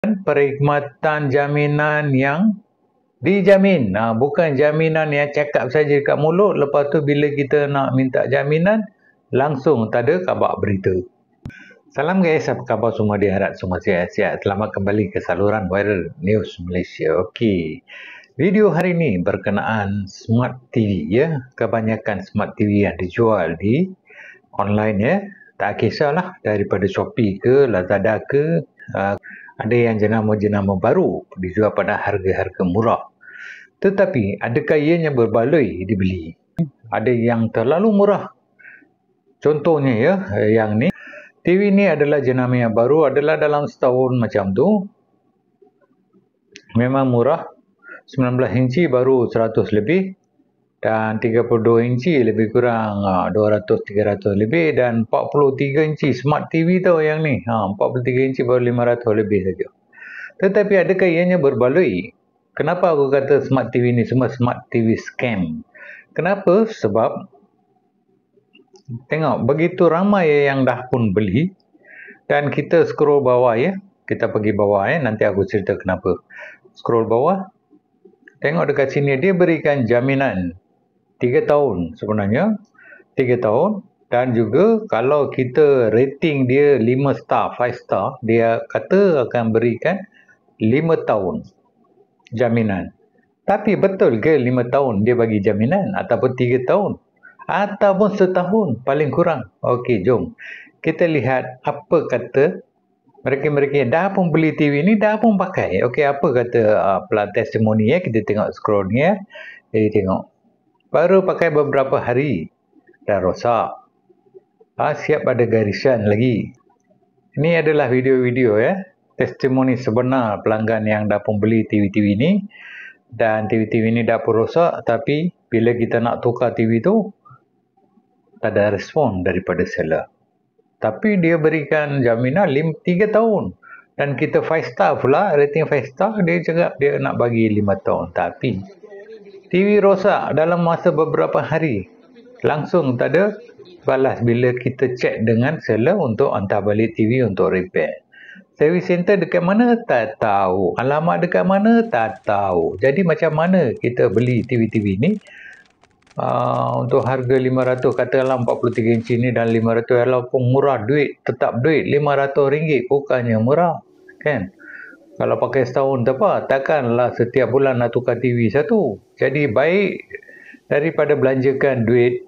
perkhidmatan jaminan yang dijamin. Bukan jaminan yang cakap saja kat mulut, lepas tu bila kita nak minta jaminan langsung tak ada khabar berita. Salam guys, apa khabar semua? Diharap semua sihat-sihat. Selamat kembali ke saluran Viral News Malaysia. Okey. Video hari ini berkenaan Smart TV ya. Kebanyakan Smart TV yang dijual di online ya. Tak kisahlah daripada Shopee ke Lazada ke, ada yang jenama-jenama baru dijual pada harga-harga murah. Tetapi adakah ianya berbaloi dibeli? Ada yang terlalu murah. Contohnya ya, yang ni TV ni adalah jenama yang baru, adalah dalam setahun macam tu. Memang murah. 19 inci baru 100 lebih. Dan 32 inci lebih kurang 200-300 lebih. Dan 43 inci Smart TV tau yang ni. 43 inci baru 500 lebih saja. Tetapi adakah ianya berbaloi? Kenapa aku kata Smart TV ni semua Smart TV scam? Kenapa? Sebab tengok begitu ramai yang dah pun beli. Dan kita scroll bawah ya. Kita pergi bawah ya. Nanti aku cerita kenapa. Scroll bawah. Tengok dekat sini dia berikan jaminan 3 tahun sebenarnya. 3 tahun. Dan juga kalau kita rating dia 5 star, 5 star, dia kata akan berikan 5 tahun jaminan. Tapi betul ke 5 tahun dia bagi jaminan? Ataupun 3 tahun? Ataupun setahun paling kurang? Okey, jom. Kita lihat apa kata mereka-mereka yang dah pun beli TV ni, dah pun pakai. Okey, apa kata pelan testimoni ya. Kita tengok scroll ni ya. Jadi tengok. Baru pakai beberapa hari. Dah rosak. Siap ada garisan lagi. Ini adalah video-video ya. Testimoni sebenar pelanggan yang dah pun beli TV-TV ni. Dan TV-TV ni dah pun rosak. Tapi bila kita nak tukar TV tu, tak ada respon daripada seller. Tapi dia berikan jaminan 3 tahun. Dan kita 5 star pula, rating 5 star, dia cakap dia nak bagi 5 tahun. Tapi TV rosak dalam masa beberapa hari. Langsung tak ada balas bila kita cek dengan seller untuk hantar balik TV untuk repair. Service center dekat mana? Tak tahu. Alamat dekat mana? Tak tahu. Jadi macam mana kita beli TV-TV ni? Untuk harga 500, katakanlah 43 inci ni dan 500, walaupun murah duit, tetap duit RM500, bukannya murah kan. Kalau pakai setahun tak apa, takkanlah setiap bulan nak tukar TV satu. Jadi baik daripada belanjakan duit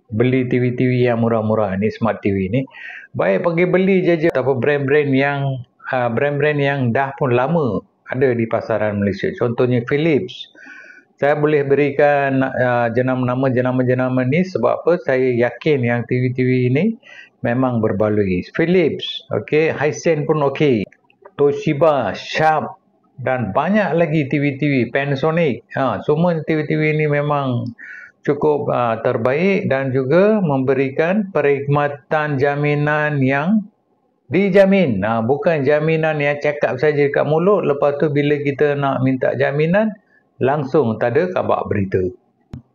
beli TV-TV yang murah-murah ni, Smart TV ni, baik pergi beli je apa brand-brand yang dah pun lama ada di pasaran Malaysia. Contohnya Philips. Saya boleh berikan jenama-jenama ni sebab apa? Saya yakin yang TV-TV ini memang berbaloi. Philips, okey, Hisense pun okey. Toshiba, Sharp dan banyak lagi TV-TV, Panasonic. Semua TV-TV ini memang cukup terbaik dan juga memberikan perkhidmatan jaminan yang dijamin. Bukan jaminan yang cakap saja kat mulut, lepas tu bila kita nak minta jaminan langsung tak ada khabar berita.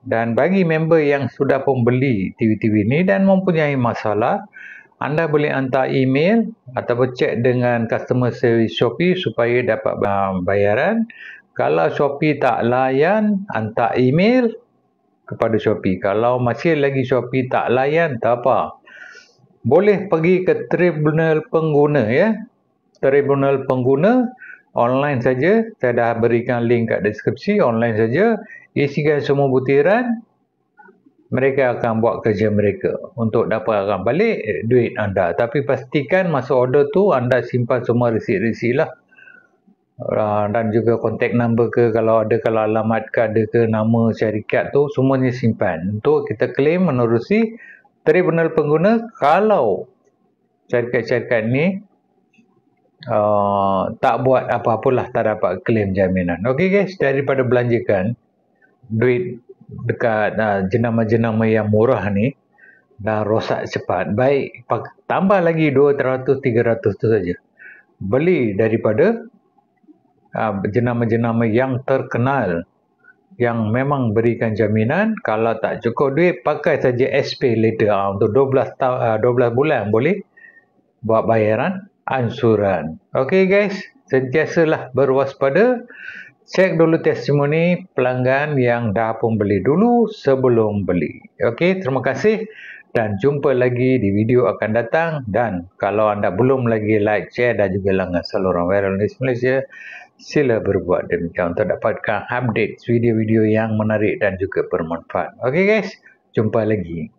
Dan bagi member yang sudah pun beli TV-TV ni dan mempunyai masalah, anda boleh hantar email ataupun cek dengan customer service Shopee supaya dapat bayaran. Kalau Shopee tak layan, hantar email kepada Shopee. Kalau masih lagi Shopee tak layan, tak apa. Boleh pergi ke tribunal pengguna ya. Tribunal pengguna online saja. Saya dah berikan link kat deskripsi. Online saja. Isikan semua butiran. Mereka akan buat kerja mereka untuk dapatkan balik duit anda. Tapi pastikan masa order tu anda simpan semua resit-resit lah. Dan juga kontak number ke, kalau alamat ke, ada ke nama syarikat tu, semuanya simpan. Untuk kita claim menerusi tribunal pengguna kalau syarikat-syarikat ni tak buat apa-apalah, tak dapat claim jaminan. Okey guys, daripada belanjakan duit dekat jenama-jenama yang murah ni dah rosak cepat, baik tambah lagi 200-300 tu saja. Beli daripada jenama-jenama yang terkenal yang memang berikan jaminan. Kalau tak cukup duit, pakai saja SP later. Untuk 12 bulan boleh buat bayaran ansuran. Okey guys, sentiasalah berwaspada. Cek dulu testimoni pelanggan yang dah pun beli dulu sebelum beli. Okey, terima kasih dan jumpa lagi di video akan datang. Dan kalau anda belum lagi like, share dan juga langgan saluran Viral News Malaysia, sila berbuat demikian untuk dapatkan update video-video yang menarik dan juga bermanfaat. Okey guys, jumpa lagi.